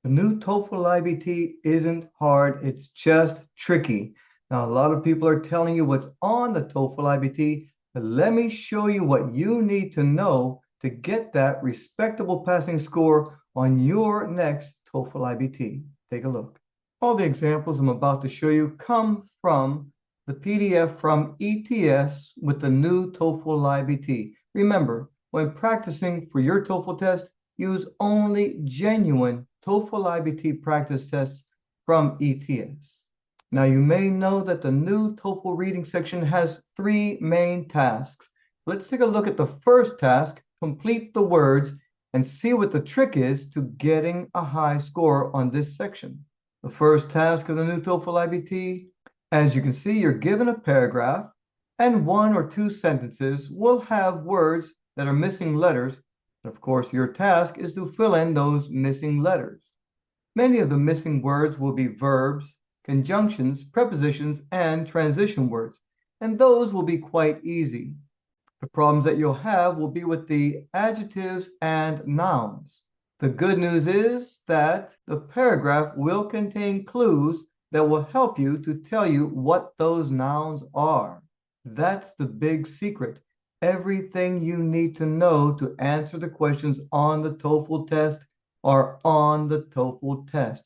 The new TOEFL iBT isn't hard, it's just tricky. Now, a lot of people are telling you what's on the TOEFL iBT, but let me show you what you need to know to get that respectable passing score on your next TOEFL iBT. Take a look. All the examples I'm about to show you come from the PDF from ETS with the new TOEFL iBT. Remember, when practicing for your TOEFL test, use only genuine TOEFL iBT practice tests from ETS. Now, you may know that the new TOEFL reading section has 3 main tasks. Let's take a look at the first task, complete the words, and see what the trick is to getting a high score on this section. The first task of the new TOEFL iBT, as you can see, you're given a paragraph, and 1 or 2 sentences will have words that are missing letters. Of course, your task is to fill in those missing letters. Many of the missing words will be verbs, conjunctions, prepositions, and transition words, and those will be quite easy. The problems that you'll have will be with the adjectives and nouns. The good news is that the paragraph will contain clues that will help you to tell you what those nouns are. That's the big secret. Everything you need to know to answer the questions on the TOEFL test are on the TOEFL test.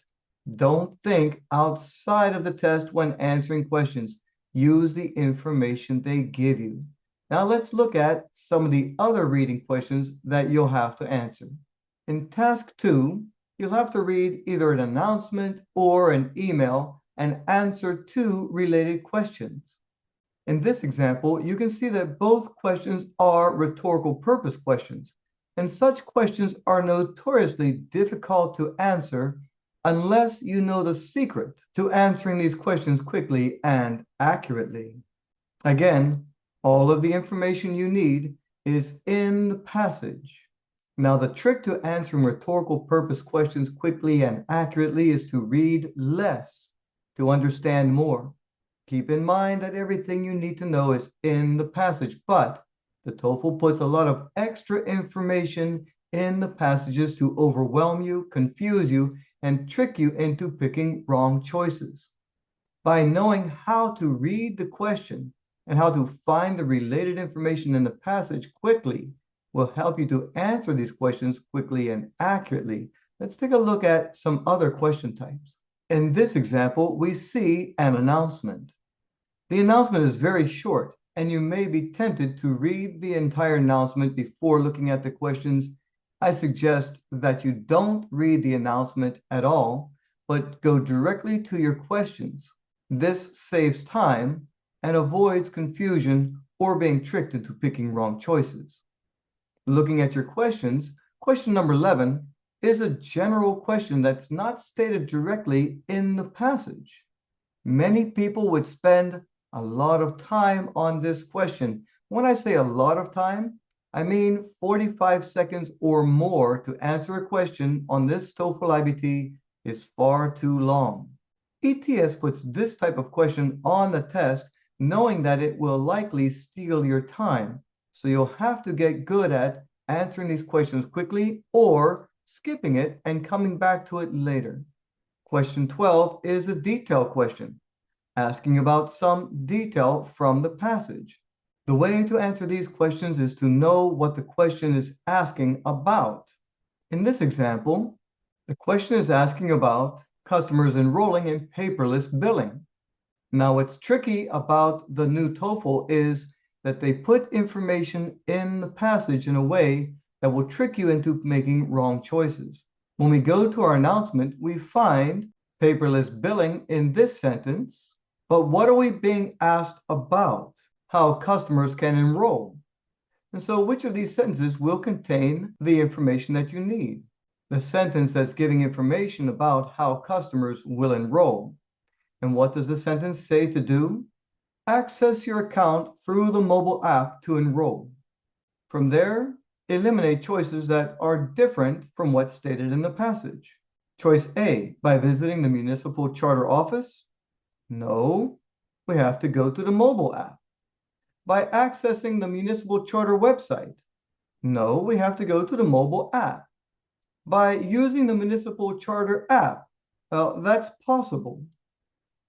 Don't think outside of the test when answering questions. Use the information they give you. Now let's look at some of the other reading questions that you'll have to answer. In task 2, you'll have to read either an announcement or an email and answer 2 related questions. In this example, you can see that both questions are rhetorical purpose questions, and such questions are notoriously difficult to answer unless you know the secret to answering these questions quickly and accurately. Again, all of the information you need is in the passage. Now, the trick to answering rhetorical purpose questions quickly and accurately is to read less to understand more. Keep in mind that everything you need to know is in the passage, but the TOEFL puts a lot of extra information in the passages to overwhelm you, confuse you, and trick you into picking wrong choices. By knowing how to read the question and how to find the related information in the passage quickly will help you to answer these questions quickly and accurately. Let's take a look at some other question types. In this example, we see an announcement. The announcement is very short, and you may be tempted to read the entire announcement before looking at the questions. I suggest that you don't read the announcement at all, but go directly to your questions. This saves time and avoids confusion or being tricked into picking wrong choices. Looking at your questions, question number 11 is a general question that's not stated directly in the passage. Many people would spend a lot of time on this question. When I say a lot of time, I mean 45 seconds or more to answer a question on this TOEFL iBT is far too long. ETS puts this type of question on the test knowing that it will likely steal your time. So you'll have to get good at answering these questions quickly or skipping it and coming back to it later. Question 12 is a detail question, asking about some detail from the passage. The way to answer these questions is to know what the question is asking about. In this example, the question is asking about customers enrolling in paperless billing. Now, what's tricky about the new TOEFL is that they put information in the passage in a way that will trick you into making wrong choices. When we go to our announcement, we find paperless billing in this sentence, but what are we being asked about? How customers can enroll. And so which of these sentences will contain the information that you need? The sentence that's giving information about how customers will enroll. And what does the sentence say to do? Access your account through the mobile app to enroll. From there, eliminate choices that are different from what's stated in the passage. Choice A, by visiting the municipal charter office? No, we have to go to the mobile app. By accessing the municipal charter website? No, we have to go to the mobile app. By using the Municipal Charter app. Well, that's possible.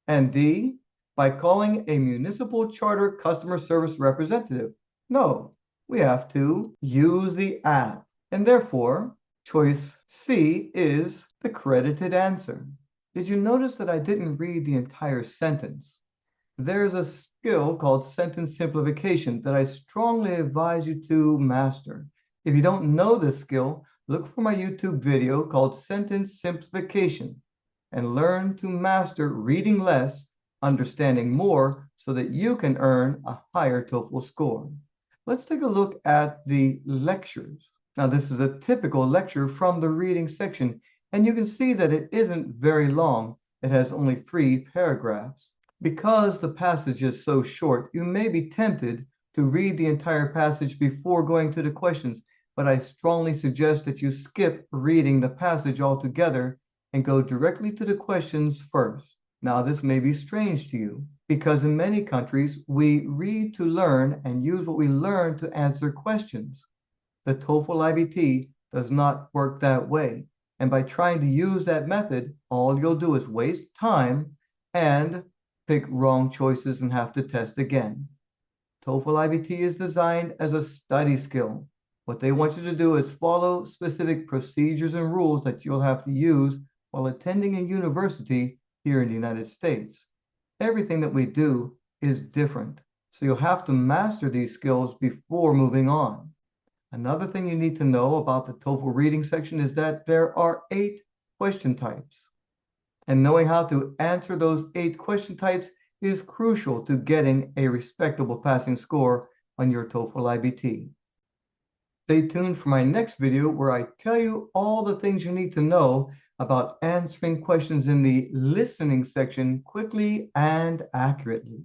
And D, by calling a municipal charter customer service representative. No, we have to use the app. And therefore, choice C is the credited answer. Did you notice that I didn't read the entire sentence? There's a skill called sentence simplification that I strongly advise you to master. If you don't know this skill, look for my YouTube video called Sentence Simplification and learn to master reading less, understanding more, so that you can earn a higher TOEFL score. Let's take a look at the lectures. Now, this is a typical lecture from the reading section, and you can see that it isn't very long. It has only 3 paragraphs. Because the passage is so short, you may be tempted to read the entire passage before going to the questions, but I strongly suggest that you skip reading the passage altogether and go directly to the questions first. Now, this may be strange to you, because in many countries, we read to learn and use what we learn to answer questions. The TOEFL iBT does not work that way. And by trying to use that method, all you'll do is waste time and pick wrong choices and have to test again. TOEFL iBT is designed as a study skill. What they want you to do is follow specific procedures and rules that you'll have to use while attending a university here in the United States. Everything that we do is different, so you'll have to master these skills before moving on. Another thing you need to know about the TOEFL reading section is that there are 8 question types. And knowing how to answer those 8 question types is crucial to getting a respectable passing score on your TOEFL iBT. Stay tuned for my next video where I tell you all the things you need to know about answering questions in the listening section quickly and accurately.